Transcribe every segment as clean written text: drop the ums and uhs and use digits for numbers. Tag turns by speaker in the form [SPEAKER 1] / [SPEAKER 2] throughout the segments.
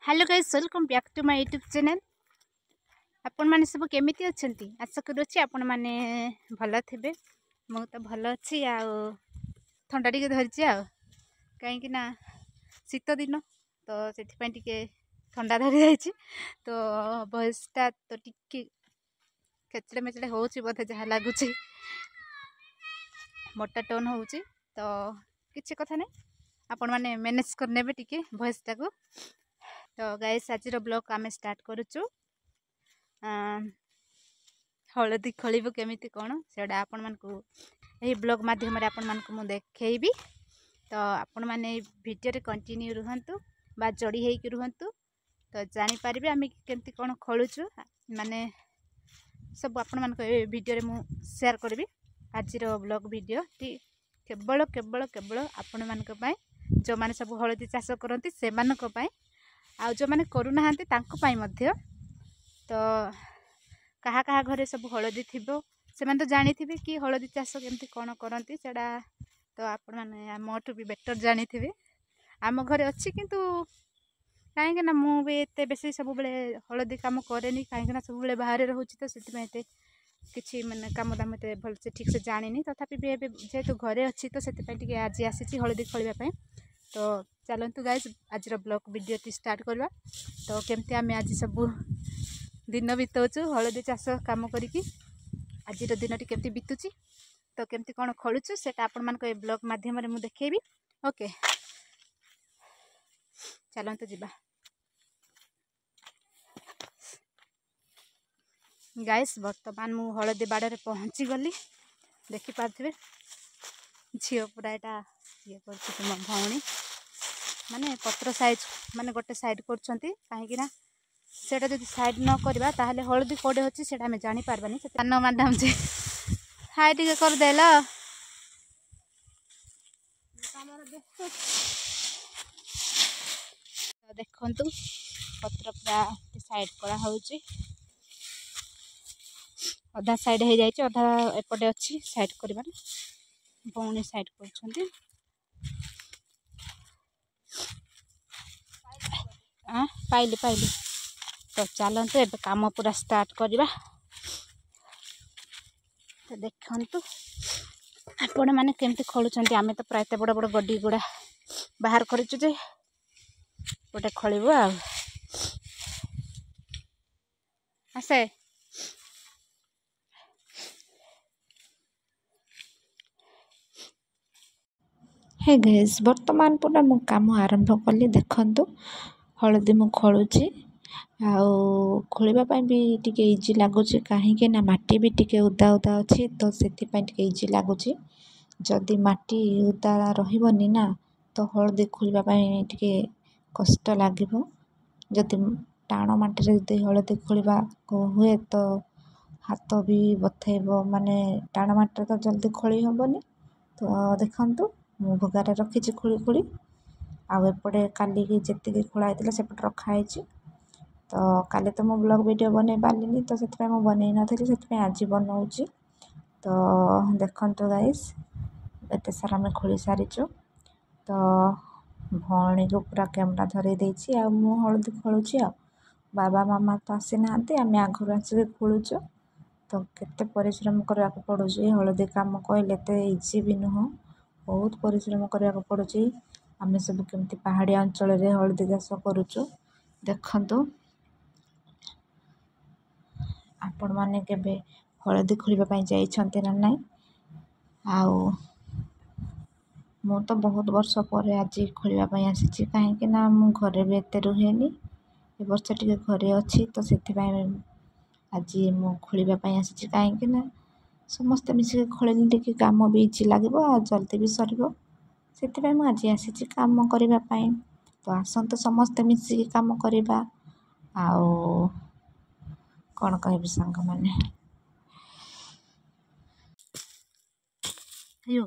[SPEAKER 1] Hello guys welcome back to my YouTube channel. आपण माने सब केमिति अछंती आशा करूछि आपण माने भल थिबे। मु तो भल अछि आ ठंडा टिके धरछि आ काहे कि ना शीत दिन तो सेति पय टिके ठंडा धरि जाइछि। तो वॉइसटा तो टिके केचड़े मेचड़े होउछि बोधे जहा लागुछि मोटा टोन होउछि। तो किछि कथा नै आपण माने मैनेज करनेबे टिके वॉइसटा को। तो गाइस आज ब्लॉग आम स्टार्ट करुचु। हलदी खोलू केमिति कौन से आपण मानकु यही ब्लॉग माध्यम आपण मानकु मु देखैबी। तो आपण माने वीडियो रे कंटिन्यू रुहंतु बा जोड़ी हेकि रुहंतु तो जानि पारिबे आमी केमिति कौन खोलुचु माने सब आपण मानक वीडियो रे मु शेयर करबी। आज ब्लॉग वीडियो टी केवल केवल केवल आपण मानक पय जो माने सब हलदी चाष करंती से मानक पय आ जो माने करू नाहांती तांको पाई मध्य। तो कहा कहा घरे सब हलदी थिबो से माने तो जानि थिबे कि हलदी चाष केमती कोन करंती सेडा तो आपण माने मोटू भी बेटर जानि थिबे। आम घरे अछि किंतु काहे ना मु भी एते बेसी सब बेले हलदी काम करेनी काहे ना सब बेले बाहर रहउची तो सेति में एते किछि माने काम दाम एते भल से ठीक से जानिनी। तथापि भी एबे जेतु घरे अछि तो सेति पय टिके आज आसीची हलदी खोलिबा पय। तो चलतु गाइस आज ब्लॉग वीडियो टी स्टार्ट करवा। तो केमती आम आज सब दिन बिताऊँ हलदी चाष कम करी आज दिन टी केमती बीतुची तो केमती कौन खोलुचु से आपण मान ब्लॉग माध्यम मु देखेबी। ओके चलतु जीवा गाइस। वर्तमान मु हलदी बाड़े पहुँची गली देखि पार्थिबे झील पूरा यहाँ ये कर भौणी माने पत्र साइज माने गोटे साइड करछंती काहेकि ना सेटा जदि साइड न करबा ताहले हलदी कोडे होची सेटा हमें जानि पारबानी। कानो मैडम जी हाय टिके कर देला देखंतु पत्र पूरा साइड करा होची अधा साइड हो जाइए अधा एपटे अच्छी साइड कर भौणी साइड कर पाइली पाइली। तो चलतु ए काम पूरा स्टार्ट करवा। तो देखंतु आपण माने केमती खोलुचंती आमे तो प्रायते बड़ बड़ गड्डी गुड़ा बाहर करिचु जे गोटे खोलिबो आ आसे
[SPEAKER 2] हे गाइस वर्तमान पूरा मु काम आरंभ कली। देखंतु हलदी मु खोलुची आउ खोलिबा पय भी टिके इजी लागुची काहे ना माटी भी टिके उदा उदा अछि तो सेति पय टिके इजी लागुची। जदि माटी उदा रहिबनी ना तो हलदी खोलिबा पय टिके कष्ट लागिबो। जदि टाण माटी रे जदि हलदी खोलिबा को हुए तो हाथ भी बथेबो माने टाण माटी तो जल्दी खोली हबनी। तो देखंतु मु भगारे रखी खोली खोली आउ एपटे काली जेतिकी खोला होता सेपटे रखाई। तो काली तो मो ब्लॉग वीडियो बनै पारिनी तो से बनै नी आज बनाऊँगी। तो देखंतु गाइस एते सारा आम खोली सारीचु। तो भौणी को पूरा कैमरा धरे देछि आ मु हलदी खोलुची आ बाबा मामा तो आसी नाहांती आम आगु आसिक खोलुचु। तो केते परिश्रम करबा पड़ुची हलदी काम कहले तो इजी भी नुह बहुत परिश्रम करबा पड़ुची। आम सब केमती पहाड़िया अंचल रे हलदी चाष करुचु। देखंतु आपण माने केबे हलदी खोलिबा पय जाइछंती ना नाही आउ मु तो बहुत वर्ष पर आज खोलिबा पय आसीची काहे ना मु घरे भी एते रुहेनी ए वर्ष टिके घरे अछि तो सेति पय आज मु खोलिबा पय आसीची काहे ना समस्त मिसिक खोलिले टिके काम भी इजी लागिबो आ जल्दी भी सरिबो सेति पय मु आज आसीची काम करिबा पय। तो आसंतु समस्त मिसिक काम करिबा आउ कौन कहबी संग माने
[SPEAKER 1] अयो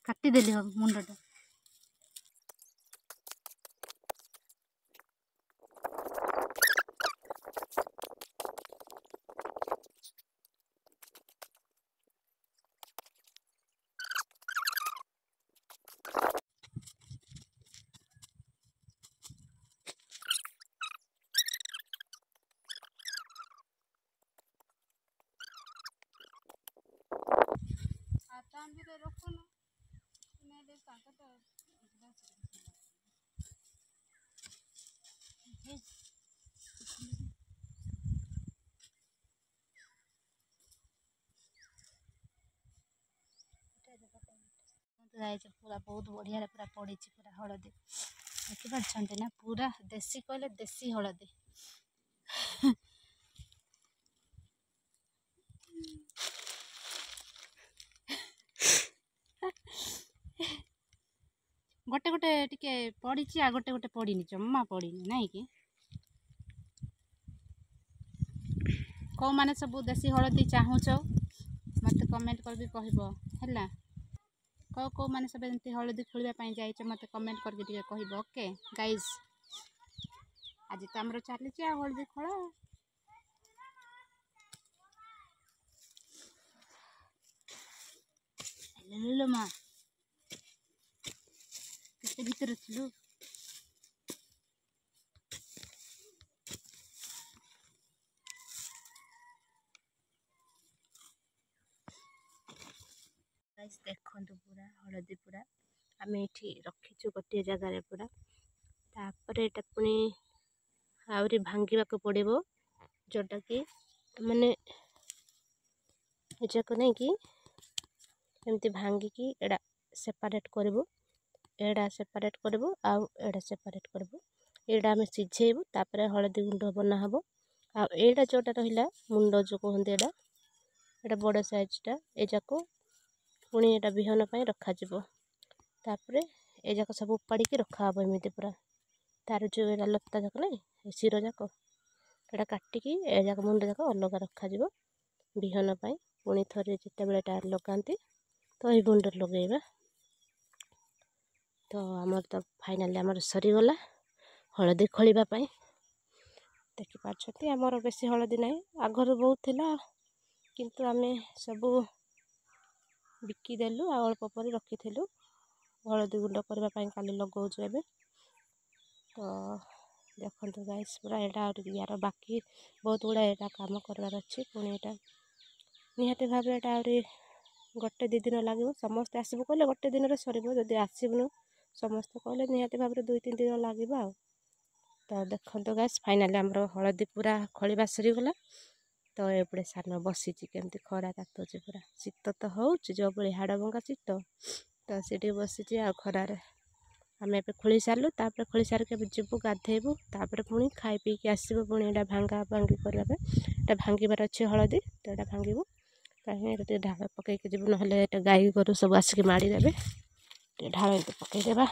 [SPEAKER 1] काटी देली मुंडटा। ହେଇଛି ପୁରା ବହୁତ ବଢ଼ିଆରେ ପୁରା ପଡ଼ିଛି ପୁରା ହଳଦୀ ଦେଖିପାରୁଛନ୍ତି ନା ପୁରା ଦେଶୀ କହିଲେ ଦେଶୀ ହଳଦୀ। ଗୋଟେ ଗୋଟେ ଟିକେ ପଡ଼ିଛି ଆଉ ଗୋଟେ ଗୋଟେ ପଡ଼ିନି ଜମା ପଡ଼ିନି ନାଇଁ କି। କେଉଁମାନେ ସବୁ ଦେଶୀ ହଳଦୀ ଚାହୁଁଛ ମୋତେ କମେଣ୍ଟ କରିକି କହିବ ହେଲା। କେଉଁମାନେ ସବୁ ଏମିତି ହଳଦୀ ଖୋଳିବା ପାଇଁ ଯାଇଛ ମୋତେ କମେଣ୍ଟ କରିକି ଟିକେ କହିବ। ଓକେ ଗାଇଜ୍, ଆଜି ତ ଆମର ଚାଲିଛି ଆଉ ହଳଦୀ ଖୋଳ। ହେଲୋ ମା କେତେ ଭିତରେ ଥିଲୁ। ଦେଖନ୍ତୁ ପୁରା ହଳଦୀ ପୁରା ଆମେ ଏଠି ରଖିଛୁ ଗୋଟିଏ ଜାଗାରେ ପୁରା। ତାପରେ ଏଟା ପୁଣି ଆହୁରି ଭାଙ୍ଗିବାକୁ ପଡ଼ିବ, ଯେଉଁଟାକି ମାନେ ଏଯାକ ନେଇକି ଏମିତି ଭାଙ୍ଗିକି ଏଇଟା ସେପାରେଟ୍ କରିବୁ, ଏଇଟା ସେପାରେଟ୍ କରିବୁ ଆଉ ଏଇଟା ସେପାରେଟ୍ କରିବୁ। ଏଇଟା ଆମେ ସିଝେଇବୁ, ତାପରେ ହଳଦୀ ଗୁଣ୍ଡ ବନା ହେବ। ଆଉ ଏଇଟା ଯେଉଁଟା ରହିଲା ମୁଣ୍ଡ ଯେଉଁ କୁହନ୍ତି ଏଇଟା ବଡ଼ ସାଇଜ୍ଟା, ଏଯାକୁ ପୁଣି ଏଇଟା ବିହନ ପାଇଁ ରଖାଯିବ। ତାପରେ ଏ ଯାକ ସବୁ ଉପାଡ଼ିକି ରଖାହେବ ଏମିତି ପୁରା। ତାର ଯେଉଁ ଏଇଟା ଲତା ଯାକ ନାଇଁ ଶିର ଯାକ ଏଇଟା କାଟିକି ଏ ଯାକ ମୁଣ୍ଡ ଯାକ ଅଲଗା ରଖାଯିବ ବିହନ ପାଇଁ। ପୁଣି ଥରେ ଯେତେବେଳେ ଏଇଟା ଲଗାନ୍ତି ତ ଏଇ ଗୁଣ୍ଡ ଲଗାଇବା। ତ ଆମର ତ ଫାଇନାଲି ଆମର ସରିଗଲା ହଳଦୀ ଖୋଳିବା ପାଇଁ। ଦେଖିପାରୁଛନ୍ତି ଆମର ବେଶୀ ହଳଦୀ ନାହିଁ, ଆଗରୁ ବହୁତ ଥିଲା କିନ୍ତୁ ଆମେ ସବୁ ବିକିଦେଲୁ ଆଉ ଅଳ୍ପ ପରେ ରଖିଥିଲୁ ହଳଦୀ ଗୁଣ୍ଡ କରିବା ପାଇଁ। କାଲି ଲଗାଉଛୁ ଏବେ। ତ ଦେଖନ୍ତୁ ଗାଇସ୍ ପୁରା ଏଇଟା ଆହୁରି ୟାର ବାକି ବହୁତ ଗୁଡ଼ାଏ ଏଇଟା କାମ କରିବାର ଅଛି। ପୁଣି ଏଇଟା ନିହାତି ଭାବେ ଏଇଟା ଆହୁରି 1-2 ଦିନ ଲାଗିବ। ସମସ୍ତେ ଆସିବୁ କହିଲେ 1 ଦିନରେ ସରିବ, ଯଦି ଆସିବୁନୁ ସମସ୍ତେ କହିଲେ ନିହାତି ଭାବରେ 2-3 ଦିନ ଲାଗିବ ଆଉ। ତ ଦେଖନ୍ତୁ ଗାଇସ୍ ଫାଇନାଲି ଆମର ହଳଦୀ ପୁରା ଖୋଳିବା ସରିଗଲା। ତ ଏପଟେ ସାନ ବସିଛି କେମିତି ଖରା ତାତୁଛି ପୁରା, ଶୀତ ତ ହେଉଛି ଯେଉଁଭଳି ହାଡ଼ ଭଙ୍ଗା ଶୀତ। ତ ସେଠି ବସିଛି ଆଉ ଖରାରେ। ଆମେ ଏବେ ଖୋଳି ସାରିଲୁ, ତାପରେ ଖୋଳି ସାରିକି ଏବେ ଯିବୁ ଗାଧେଇବୁ, ତାପରେ ପୁଣି ଖାଇ ପିଇକି ଆସିବୁ ପୁଣି ଏଇଟା ଭାଙ୍ଗା ଭାଙ୍ଗି କରିବା ପାଇଁ। ଏଇଟା ଭାଙ୍ଗିବାର ଅଛି ହଳଦୀ, ତ ଏଇଟା ଭାଙ୍ଗିବୁ। କାହିଁକି ଏଇଟା ଟିକେ ଢାଳ ପକାଇକି ଯିବୁ, ନହେଲେ ଏଇଟା ଗାଈ ଗୋରୁ ସବୁ ଆସିକି ମାଡ଼ିଦେବେ। ଟିକେ ଢାଳ ଏମିତି ପକାଇଦେବା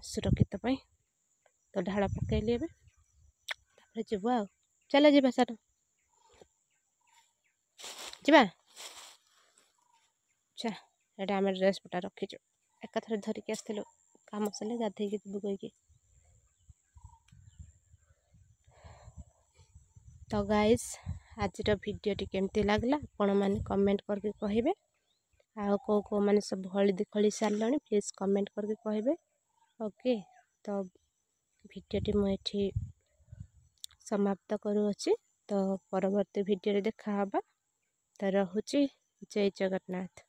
[SPEAKER 1] ସୁରକ୍ଷିତ ପାଇଁ। ତ ଢାଳ ପକାଇଲି ଏବେ, ତାପରେ ଯିବୁ ଆଉ। ଚାଲ ଯିବା ସାର ଯିବା। ଆଚ୍ଛା ଏଇଟା ଆମେ ଡ୍ରେସ୍ ପଟା ରଖିଛୁ, ଏକାଥରେ ଧରିକି ଆସିଥିଲୁ କାମ ସରିଲେ ଗାଧେଇକି ଯିବୁ କହିକି। ତ ଗାଇସ୍ ଆଜିର ଭିଡ଼ିଓଟି କେମିତି ଲାଗିଲା ଆପଣମାନେ କମେଣ୍ଟ କରିକି କହିବେ। ଆଉ କେଉଁମାନେ ସବୁ ହଳଦୀ ଖୋଳି ସାରିଲଣି ପ୍ଲିଜ୍ କମେଣ୍ଟ କରିକି କହିବେ। ଓକେ, ତ ଭିଡ଼ିଓଟି ମୁଁ ଏଠି ସମାପ୍ତ କରୁଅଛି। ତ ପରବର୍ତ୍ତୀ ଭିଡ଼ିଓରେ ଦେଖାହେବା। ତ ରହୁଛି, ଜୟ ଜଗନ୍ନାଥ।